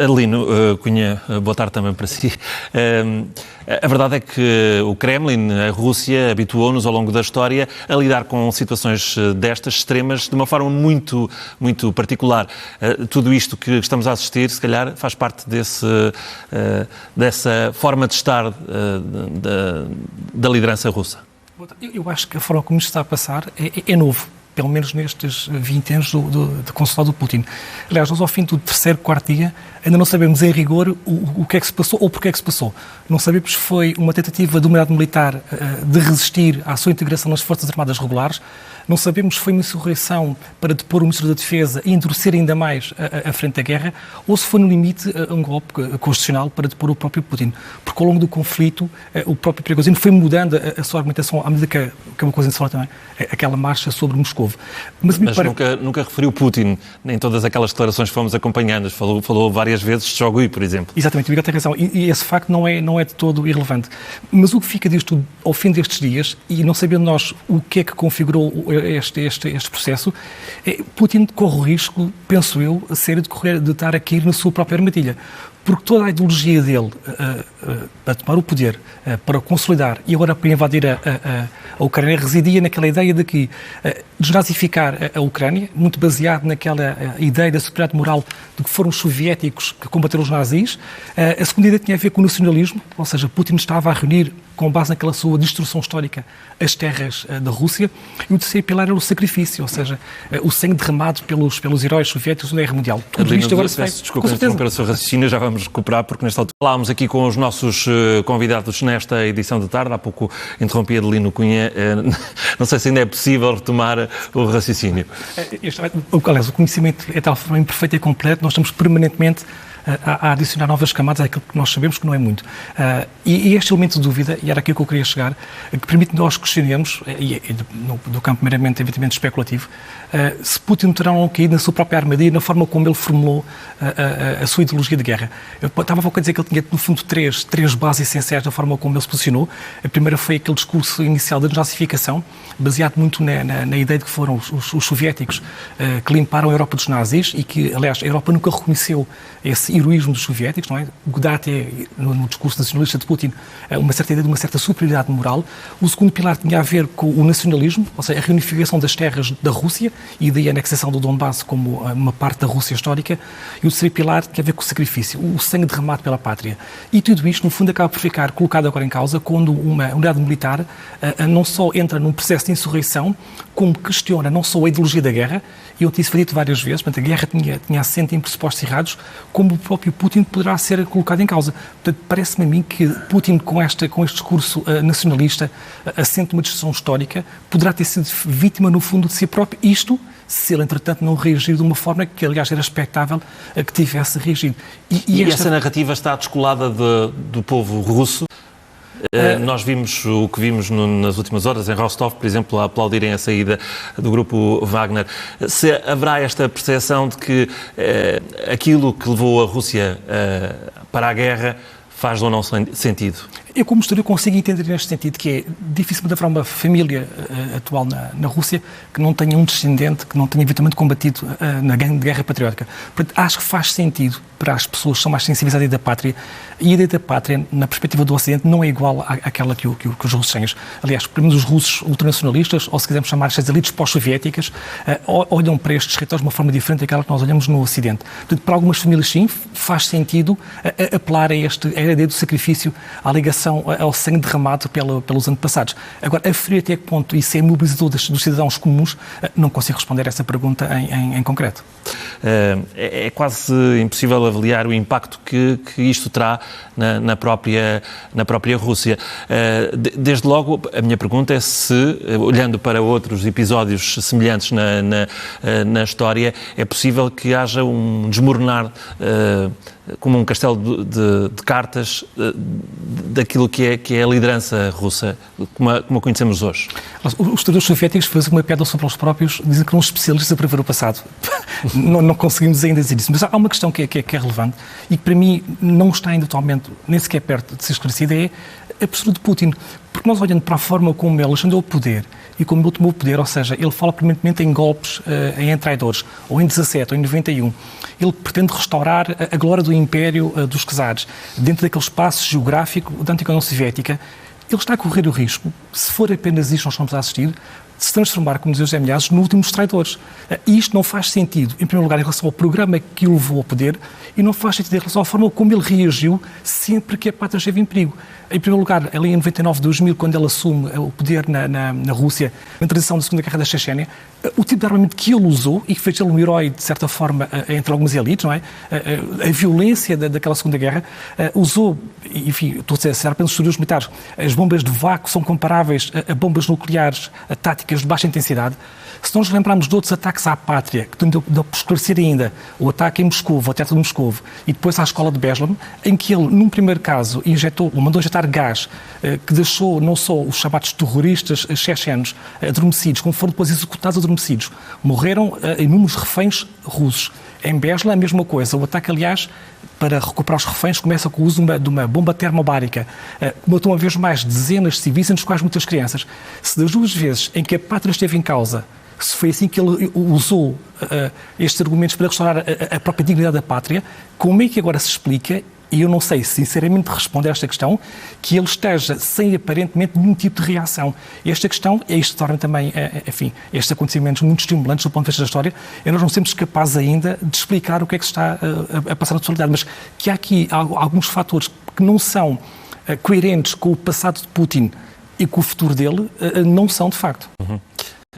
Adelino Cunha, boa tarde também para si. A verdade é que o Kremlin, a Rússia, habituou-nos ao longo da história a lidar com situações destas extremas de uma forma muito, muito particular. Tudo isto que estamos a assistir, se calhar, faz parte dessa forma de estar da liderança russa. Eu acho que a forma como isto está a passar é novo. Pelo menos nestes 20 anos de consulado do Putin. Aliás, nós ao fim do terceiro, quarto dia, ainda não sabemos em rigor o que é que se passou ou porque é que se passou. Não sabemos se foi uma tentativa de uma unidade militar de resistir à sua integração nas Forças Armadas regulares. Não sabemos se foi uma insurreição para depor o Ministro da Defesa e endurecer ainda mais a frente da guerra, ou se foi, no limite, um golpe constitucional para depor o próprio Putin. Porque ao longo do conflito, o próprio Prigozhin foi mudando a sua argumentação à medida que é uma coisa insólita também, aquela marcha sobre Moscou. Mas nunca referiu Putin em todas aquelas declarações que fomos acompanhando. Falou várias vezes de Shogui, por exemplo. Exatamente, o Miguel tem razão. E esse facto não é de todo irrelevante. Mas o que fica disto ao fim destes dias, e não sabendo nós o que é que configurou este processo, Putin corre o risco, penso eu, a sério de estar a cair na sua própria armadilha. Porque toda a ideologia dele para tomar o poder, para consolidar e agora para invadir a Ucrânia, residia naquela ideia de que desnazificar a Ucrânia, muito baseado naquela ideia da superioridade moral de que foram os soviéticos que combateram os nazis. A segunda ideia tinha a ver com o nacionalismo, ou seja, Putin estava a reunir, com base naquela sua destruição histórica, as terras da Rússia. E o terceiro pilar era o sacrifício, ou seja, o sangue derramado pelos heróis soviéticos na Guerra Mundial. Tudo isto agora se faz. Desculpa interromper o seu raciocínio, já vamos recuperar, porque nesta altura falámos aqui com os nossos convidados nesta edição de tarde. Há pouco interrompi Adelino Cunha. Não sei se ainda é possível retomar o raciocínio. Aliás, o conhecimento é tal forma imperfeito e completo, nós estamos permanentemente a adicionar novas camadas àquilo que nós sabemos que não é muito. E este elemento de dúvida, e era aqui que eu queria chegar, que permite nós questionarmos, do campo meramente, evidentemente, especulativo, se Putin terá ou não caído na sua própria armadilha, na forma como ele formulou a sua ideologia de guerra. Eu estava a dizer que ele tinha, no fundo, três bases essenciais da forma como ele se posicionou. A primeira foi aquele discurso inicial da desnazificação, baseado muito na ideia de que foram os soviéticos que limparam a Europa dos nazis e que, aliás, a Europa nunca reconheceu esse heroísmo dos soviéticos, não é? Dá até, no discurso nacionalista de Putin, uma certa ideia de uma certa superioridade moral. O segundo pilar tinha a ver com o nacionalismo, ou seja, a reunificação das terras da Rússia e daí a anexação do Donbass como uma parte da Rússia histórica. E o terceiro pilar tinha a ver com o sacrifício, o sangue derramado pela pátria. E tudo isto, no fundo, acaba por ficar colocado agora em causa quando uma unidade militar não só entra num processo de insurreição, como questiona não só a ideologia da guerra, e eu disse dito várias vezes, portanto, a guerra tinha assento em pressupostos errados, como o próprio Putin poderá ser colocado em causa. Portanto, parece-me a mim que Putin, com este discurso nacionalista, assente uma destruição histórica, poderá ter sido vítima, no fundo, de si próprio. Isto, se ele, entretanto, não reagir de uma forma que, aliás, era expectável que tivesse reagido. E essa narrativa está descolada do povo russo? Nós vimos o que vimos nas últimas horas em Rostov, por exemplo, a aplaudirem a saída do grupo Wagner. Se haverá esta percepção de que aquilo que levou a Rússia para a guerra faz ou não sentido? Eu, como historiador, consigo entender neste sentido que é difícil haver uma família atual na Rússia que não tenha um descendente que não tenha eventualmente combatido na guerra patriótica. Portanto, acho que faz sentido para as pessoas que são mais sensíveis à ideia da pátria, e a ideia da pátria, na perspectiva do Ocidente, não é igual àquela que os russos têm. Aliás, pelo menos os russos ultranacionalistas, ou se quisermos chamar as elites pós-soviéticas, olham para estes territórios de uma forma diferente daquela que nós olhamos no Ocidente. Portanto, para algumas famílias, sim, faz sentido apelar a ideia do sacrifício, à ligação ao sangue derramado pelos antepassados. Agora, aferir até que ponto isso é mobilizador dos cidadãos comuns, não consigo responder a essa pergunta em concreto. É quase impossível avaliar o impacto que isto terá na própria Rússia. Desde logo, a minha pergunta é se, olhando para outros episódios semelhantes na história, é possível que haja um desmoronar como um castelo de cartas daquilo que é a liderança russa, como a conhecemos hoje. Os historiadores soviéticos fazem uma piada sobre os próprios, dizem que são especialistas a prever o passado. Não conseguimos ainda dizer isso. Mas há uma questão que é relevante e que para mim não está ainda atualmente nem sequer perto de ser esclarecida, é a postura de Putin. Porque nós olhando para a forma como ele ascendeu ao poder e como ele tomou o poder, ou seja, ele fala permanentemente em golpes em traidores, ou em 17, ou em 91. Ele pretende restaurar a glória do Império dos Czares, dentro daquele espaço geográfico da antiga União Soviética. Ele está a correr o risco, se for apenas isto que nós estamos a assistir, de se transformar, como dizia José Milhazes, no último dos traidores. E isto não faz sentido, em primeiro lugar, em relação ao programa que o levou ao poder, e não faz sentido em relação à forma como ele reagiu sempre que a pátria esteve em perigo. Em primeiro lugar, ali em 99, 2000, quando ele assume o poder na Rússia, na transição da Segunda Guerra da Chechênia, o tipo de armamento que ele usou, e que fez ele um herói, de certa forma, entre algumas elites, não é? A violência daquela Segunda Guerra, usou, enfim, estou a dizer, apenas estudiosos militares, as bombas de vácuo são comparáveis a bombas nucleares, a táticas de baixa intensidade. Se nós lembrarmos de outros ataques à pátria, que deu por esclarecer ainda, o ataque em Moscou, o teatro de Moscou, e depois à escola de Beslan, em que ele, num primeiro caso, mandou injetar gás, que deixou não só os chamados terroristas chechenos adormecidos, como foram depois executados adormecidos. Morreram inúmeros reféns russos. Em Beslan, a mesma coisa. O ataque, aliás, para recuperar os reféns, começa com o uso de uma bomba termobárica. Matou uma vez mais dezenas de civis, entre os quais muitas crianças. Se das duas vezes em que a pátria esteve em causa, se foi assim que ele usou estes argumentos para restaurar a própria dignidade da pátria, como é que agora se explica, e eu não sei sinceramente responder a esta questão, que ele esteja sem aparentemente nenhum tipo de reação? Esta questão, isto torna também, enfim, estes acontecimentos muito estimulantes do ponto de vista da história, e nós não somos capazes ainda de explicar o que é que se está a passar na totalidade, mas que há aqui alguns fatores que não são coerentes com o passado de Putin e com o futuro dele, não são de facto. Uhum.